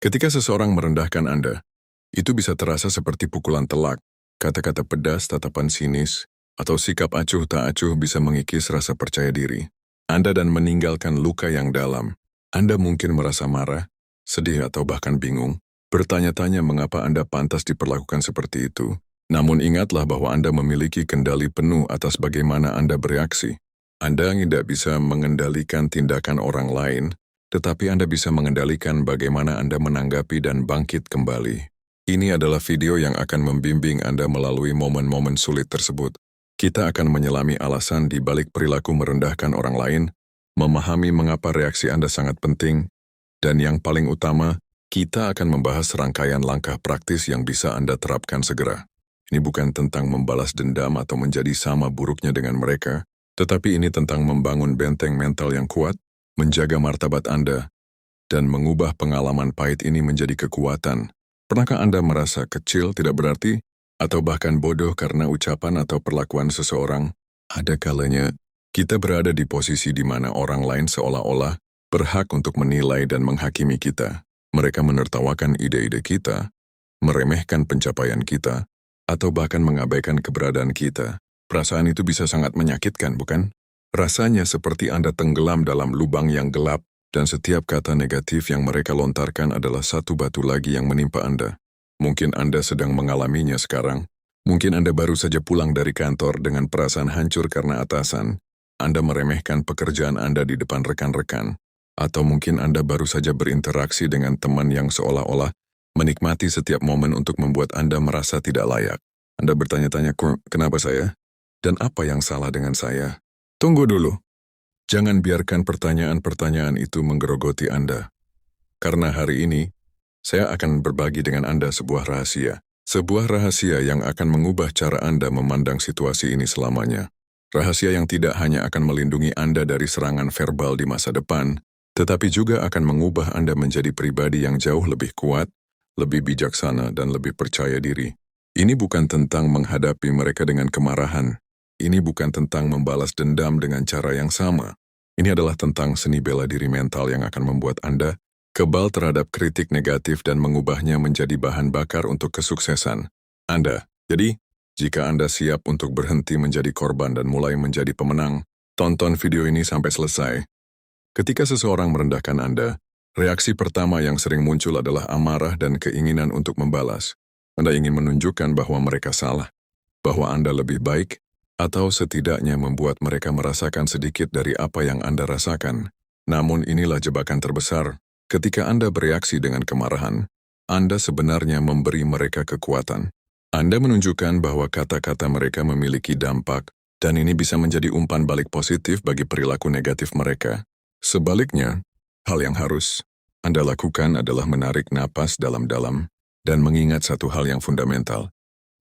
Ketika seseorang merendahkan Anda, itu bisa terasa seperti pukulan telak, kata-kata pedas, tatapan sinis, atau sikap acuh tak acuh bisa mengikis rasa percaya diri Anda dan meninggalkan luka yang dalam. Anda mungkin merasa marah, sedih atau bahkan bingung, bertanya-tanya mengapa Anda pantas diperlakukan seperti itu. Namun ingatlah bahwa Anda memiliki kendali penuh atas bagaimana Anda bereaksi. Anda tidak bisa mengendalikan tindakan orang lain, tetapi Anda bisa mengendalikan bagaimana Anda menanggapi dan bangkit kembali. Ini adalah video yang akan membimbing Anda melalui momen-momen sulit tersebut. Kita akan menyelami alasan di balik perilaku merendahkan orang lain, memahami mengapa reaksi Anda sangat penting, dan yang paling utama, kita akan membahas rangkaian langkah praktis yang bisa Anda terapkan segera. Ini bukan tentang membalas dendam atau menjadi sama buruknya dengan mereka, tetapi ini tentang membangun benteng mental yang kuat, menjaga martabat Anda, dan mengubah pengalaman pahit ini menjadi kekuatan. Pernahkah Anda merasa kecil tidak berarti, atau bahkan bodoh karena ucapan atau perlakuan seseorang? Ada kalanya, kita berada di posisi di mana orang lain seolah-olah berhak untuk menilai dan menghakimi kita. Mereka menertawakan ide-ide kita, meremehkan pencapaian kita, atau bahkan mengabaikan keberadaan kita. Perasaan itu bisa sangat menyakitkan, bukan? Rasanya seperti Anda tenggelam dalam lubang yang gelap, dan setiap kata negatif yang mereka lontarkan adalah satu batu lagi yang menimpa Anda. Mungkin Anda sedang mengalaminya sekarang. Mungkin Anda baru saja pulang dari kantor dengan perasaan hancur karena atasan. Anda meremehkan pekerjaan Anda di depan rekan-rekan. Atau mungkin Anda baru saja berinteraksi dengan teman yang seolah-olah menikmati setiap momen untuk membuat Anda merasa tidak layak. Anda bertanya-tanya, kenapa saya? Dan apa yang salah dengan saya? Tunggu dulu. Jangan biarkan pertanyaan-pertanyaan itu menggerogoti Anda. Karena hari ini, saya akan berbagi dengan Anda sebuah rahasia. Sebuah rahasia yang akan mengubah cara Anda memandang situasi ini selamanya. Rahasia yang tidak hanya akan melindungi Anda dari serangan verbal di masa depan, tetapi juga akan mengubah Anda menjadi pribadi yang jauh lebih kuat, lebih bijaksana, dan lebih percaya diri. Ini bukan tentang menghadapi mereka dengan kemarahan. Ini bukan tentang membalas dendam dengan cara yang sama. Ini adalah tentang seni bela diri mental yang akan membuat Anda kebal terhadap kritik negatif dan mengubahnya menjadi bahan bakar untuk kesuksesan Anda. Jadi, jika Anda siap untuk berhenti menjadi korban dan mulai menjadi pemenang, tonton video ini sampai selesai. Ketika seseorang merendahkan Anda, reaksi pertama yang sering muncul adalah amarah dan keinginan untuk membalas. Anda ingin menunjukkan bahwa mereka salah, bahwa Anda lebih baik, atau setidaknya membuat mereka merasakan sedikit dari apa yang Anda rasakan. Namun inilah jebakan terbesar. Ketika Anda bereaksi dengan kemarahan, Anda sebenarnya memberi mereka kekuatan. Anda menunjukkan bahwa kata-kata mereka memiliki dampak, dan ini bisa menjadi umpan balik positif bagi perilaku negatif mereka. Sebaliknya, hal yang harus Anda lakukan adalah menarik napas dalam-dalam dan mengingat satu hal yang fundamental.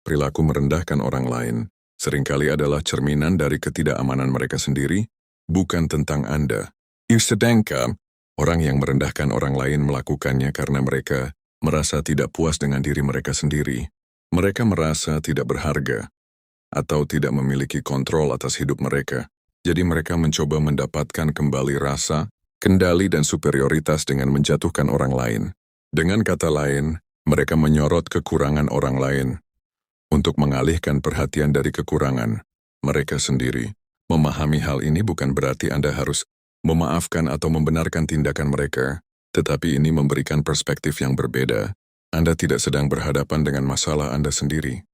Perilaku merendahkan orang lain seringkali adalah cerminan dari ketidakamanan mereka sendiri, bukan tentang Anda. Sedangkan, orang yang merendahkan orang lain melakukannya karena mereka merasa tidak puas dengan diri mereka sendiri. Mereka merasa tidak berharga, atau tidak memiliki kontrol atas hidup mereka. Jadi mereka mencoba mendapatkan kembali rasa, kendali dan superioritas dengan menjatuhkan orang lain. Dengan kata lain, mereka menyorot kekurangan orang lain untuk mengalihkan perhatian dari kekurangan mereka sendiri. Memahami hal ini bukan berarti Anda harus memaafkan atau membenarkan tindakan mereka, tetapi ini memberikan perspektif yang berbeda. Anda tidak sedang berhadapan dengan masalah Anda sendiri.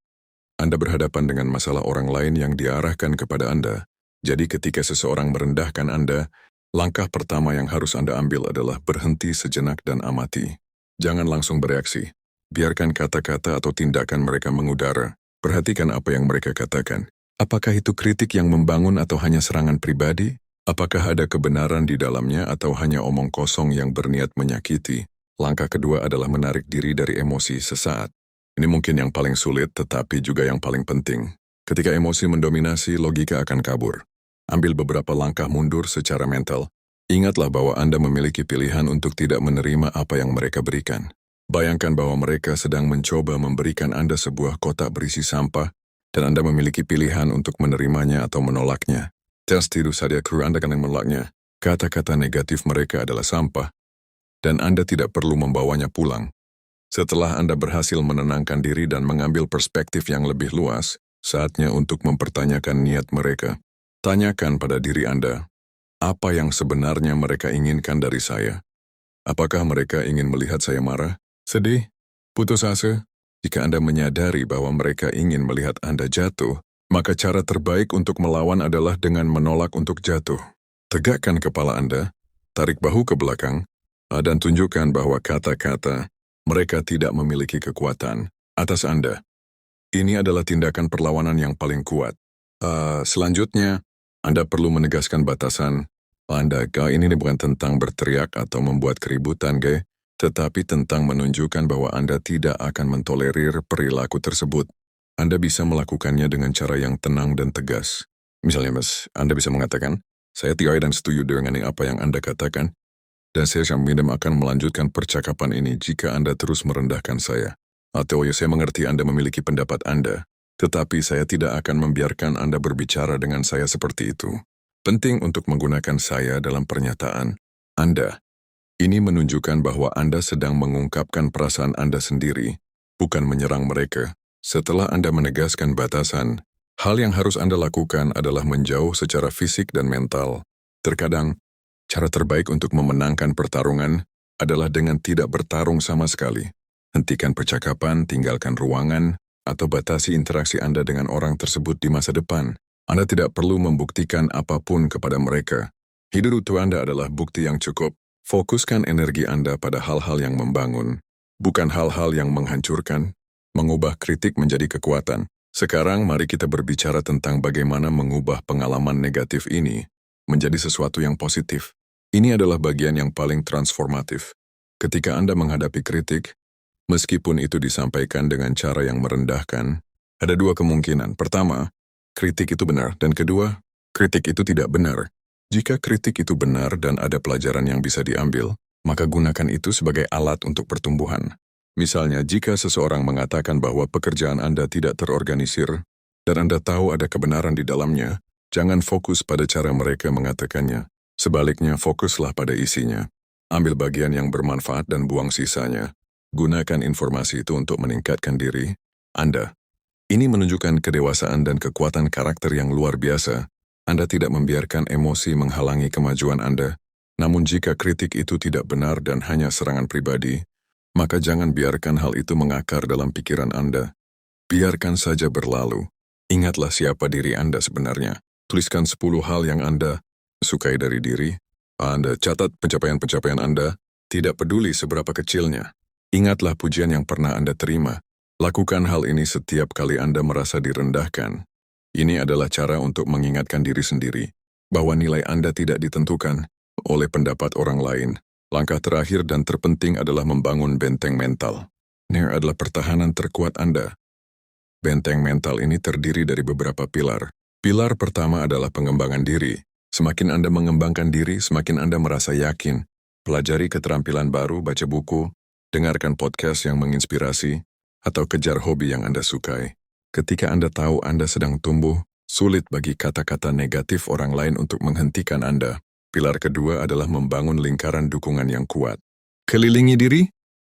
Anda berhadapan dengan masalah orang lain yang diarahkan kepada Anda. Jadi ketika seseorang merendahkan Anda, langkah pertama yang harus Anda ambil adalah berhenti sejenak dan amati. Jangan langsung bereaksi. Biarkan kata-kata atau tindakan mereka mengudara. Perhatikan apa yang mereka katakan. Apakah itu kritik yang membangun atau hanya serangan pribadi? Apakah ada kebenaran di dalamnya atau hanya omong kosong yang berniat menyakiti? Langkah kedua adalah menarik diri dari emosi sesaat. Ini mungkin yang paling sulit tetapi juga yang paling penting. Ketika emosi mendominasi, logika akan kabur. Ambil beberapa langkah mundur secara mental. Ingatlah bahwa Anda memiliki pilihan untuk tidak menerima apa yang mereka berikan. Bayangkan bahwa mereka sedang mencoba memberikan Anda sebuah kotak berisi sampah, dan Anda memiliki pilihan untuk menerimanya atau menolaknya. Tentu saja Anda akan menolaknya. Kata-kata negatif mereka adalah sampah. dan Anda tidak perlu membawanya pulang. Setelah Anda berhasil menenangkan diri dan mengambil perspektif yang lebih luas, saatnya untuk mempertanyakan niat mereka. Tanyakan pada diri Anda, apa yang sebenarnya mereka inginkan dari saya? Apakah mereka ingin melihat saya marah, sedih, putus asa? Jika Anda menyadari bahwa mereka ingin melihat Anda jatuh, maka cara terbaik untuk melawan adalah dengan menolak untuk jatuh. Tegakkan kepala Anda, tarik bahu ke belakang, dan tunjukkan bahwa kata-kata mereka tidak memiliki kekuatan atas Anda. Ini adalah tindakan perlawanan yang paling kuat. Selanjutnya, Anda perlu menegaskan batasan. Ini bukan tentang berteriak atau membuat keributan, tetapi tentang menunjukkan bahwa Anda tidak akan mentolerir perilaku tersebut. Anda bisa melakukannya dengan cara yang tenang dan tegas. Misalnya, Anda bisa mengatakan, saya tidak dan setuju dengan apa yang Anda katakan, dan saya akan melanjutkan percakapan ini jika Anda terus merendahkan saya. Atau saya mengerti Anda memiliki pendapat Anda, tetapi saya tidak akan membiarkan Anda berbicara dengan saya seperti itu. Penting untuk menggunakan saya dalam pernyataan Anda. Ini menunjukkan bahwa Anda sedang mengungkapkan perasaan Anda sendiri, bukan menyerang mereka. Setelah Anda menegaskan batasan, hal yang harus Anda lakukan adalah menjauh secara fisik dan mental. Terkadang, cara terbaik untuk memenangkan pertarungan adalah dengan tidak bertarung sama sekali. Hentikan percakapan, tinggalkan ruangan, atau batasi interaksi Anda dengan orang tersebut di masa depan. Anda tidak perlu membuktikan apapun kepada mereka. Hidup utuh Anda adalah bukti yang cukup. Fokuskan energi Anda pada hal-hal yang membangun, bukan hal-hal yang menghancurkan. Mengubah kritik menjadi kekuatan. Sekarang mari kita berbicara tentang bagaimana mengubah pengalaman negatif ini menjadi sesuatu yang positif. Ini adalah bagian yang paling transformatif. Ketika Anda menghadapi kritik, meskipun itu disampaikan dengan cara yang merendahkan, ada dua kemungkinan. Pertama, kritik itu benar, dan kedua, kritik itu tidak benar. Jika kritik itu benar dan ada pelajaran yang bisa diambil, maka gunakan itu sebagai alat untuk pertumbuhan. Misalnya, jika seseorang mengatakan bahwa pekerjaan Anda tidak terorganisir, dan Anda tahu ada kebenaran di dalamnya, jangan fokus pada cara mereka mengatakannya. Sebaliknya, fokuslah pada isinya. Ambil bagian yang bermanfaat dan buang sisanya. Gunakan informasi itu untuk meningkatkan diri Anda. Ini menunjukkan kedewasaan dan kekuatan karakter yang luar biasa. Anda tidak membiarkan emosi menghalangi kemajuan Anda. Namun jika kritik itu tidak benar dan hanya serangan pribadi, maka jangan biarkan hal itu mengakar dalam pikiran Anda. Biarkan saja berlalu. Ingatlah siapa diri Anda sebenarnya. Tuliskan 10 hal yang Anda sukai dari diri. Anda catat pencapaian-pencapaian Anda, tidak peduli seberapa kecilnya. Ingatlah pujian yang pernah Anda terima. Lakukan hal ini setiap kali Anda merasa direndahkan. Ini adalah cara untuk mengingatkan diri sendiri bahwa nilai Anda tidak ditentukan oleh pendapat orang lain. Langkah terakhir dan terpenting adalah membangun benteng mental. Ini adalah pertahanan terkuat Anda. Benteng mental ini terdiri dari beberapa pilar. Pilar pertama adalah pengembangan diri. Semakin Anda mengembangkan diri, semakin Anda merasa yakin. Pelajari keterampilan baru, baca buku, dengarkan podcast yang menginspirasi, atau kejar hobi yang Anda sukai. Ketika Anda tahu Anda sedang tumbuh, sulit bagi kata-kata negatif orang lain untuk menghentikan Anda. Pilar kedua adalah membangun lingkaran dukungan yang kuat. Kelilingi diri,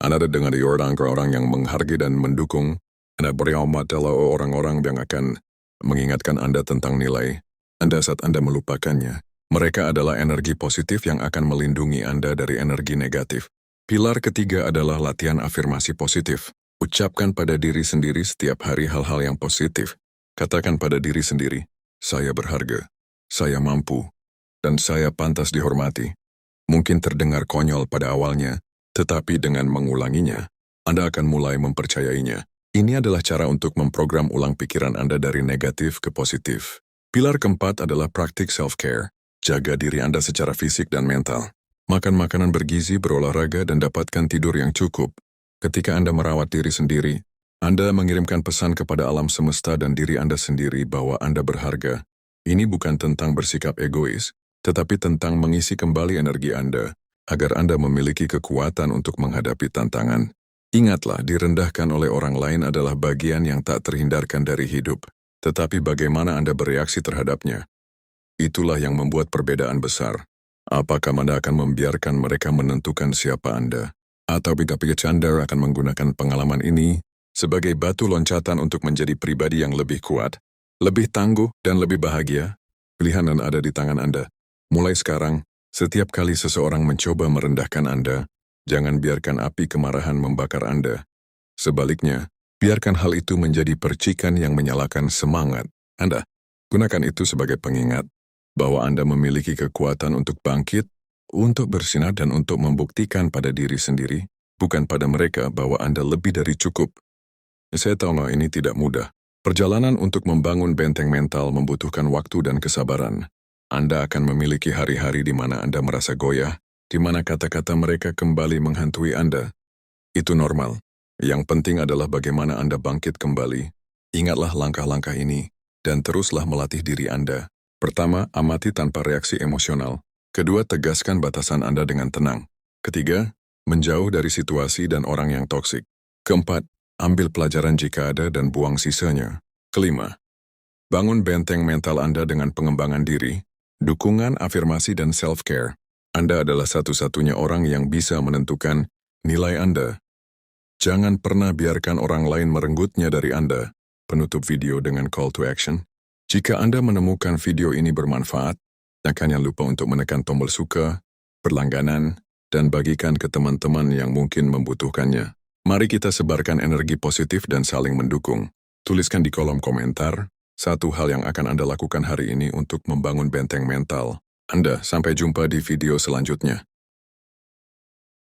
Anda dengan orang-orang yang menghargai dan mendukung. Anda beramat adalah orang-orang yang akan mengingatkan Anda tentang nilai Anda saat Anda melupakannya. Mereka adalah energi positif yang akan melindungi Anda dari energi negatif. Pilar ketiga adalah latihan afirmasi positif. Ucapkan pada diri sendiri setiap hari hal-hal yang positif. Katakan pada diri sendiri, saya berharga, saya mampu, dan saya pantas dihormati. Mungkin terdengar konyol pada awalnya, tetapi dengan mengulanginya, Anda akan mulai mempercayainya. Ini adalah cara untuk memprogram ulang pikiran Anda dari negatif ke positif. Pilar keempat adalah praktik self-care. Jaga diri Anda secara fisik dan mental. Makan makanan bergizi, berolahraga, dan dapatkan tidur yang cukup. Ketika Anda merawat diri sendiri, Anda mengirimkan pesan kepada alam semesta dan diri Anda sendiri bahwa Anda berharga. Ini bukan tentang bersikap egois, tetapi tentang mengisi kembali energi Anda, agar Anda memiliki kekuatan untuk menghadapi tantangan. Ingatlah, direndahkan oleh orang lain adalah bagian yang tak terhindarkan dari hidup, tetapi bagaimana Anda bereaksi terhadapnya. Itulah yang membuat perbedaan besar. Apakah Anda akan membiarkan mereka menentukan siapa Anda? Atau pikir Anda akan menggunakan pengalaman ini sebagai batu loncatan untuk menjadi pribadi yang lebih kuat, lebih tangguh, dan lebih bahagia? Pilihan ada di tangan Anda. Mulai sekarang, setiap kali seseorang mencoba merendahkan Anda, jangan biarkan api kemarahan membakar Anda. Sebaliknya, biarkan hal itu menjadi percikan yang menyalakan semangat Anda. Gunakan itu sebagai pengingat bahwa Anda memiliki kekuatan untuk bangkit, untuk bersinar dan untuk membuktikan pada diri sendiri, bukan pada mereka bahwa Anda lebih dari cukup. Saya tahu bahwa ini tidak mudah. Perjalanan untuk membangun benteng mental membutuhkan waktu dan kesabaran. Anda akan memiliki hari-hari di mana Anda merasa goyah, di mana kata-kata mereka kembali menghantui Anda. Itu normal. Yang penting adalah bagaimana Anda bangkit kembali. Ingatlah langkah-langkah ini, dan teruslah melatih diri Anda. Pertama, amati tanpa reaksi emosional. Kedua, tegaskan batasan Anda dengan tenang. Ketiga, menjauh dari situasi dan orang yang toksik. Keempat, ambil pelajaran jika ada dan buang sisanya. Kelima, bangun benteng mental Anda dengan pengembangan diri, dukungan, afirmasi, dan self-care. Anda adalah satu-satunya orang yang bisa menentukan nilai Anda. Jangan pernah biarkan orang lain merenggutnya dari Anda. Penutup video dengan call to action. Jika Anda menemukan video ini bermanfaat, jangan lupa untuk menekan tombol suka, berlangganan, dan bagikan ke teman-teman yang mungkin membutuhkannya. Mari kita sebarkan energi positif dan saling mendukung. Tuliskan di kolom komentar satu hal yang akan Anda lakukan hari ini untuk membangun benteng mental Anda. Sampai jumpa di video selanjutnya.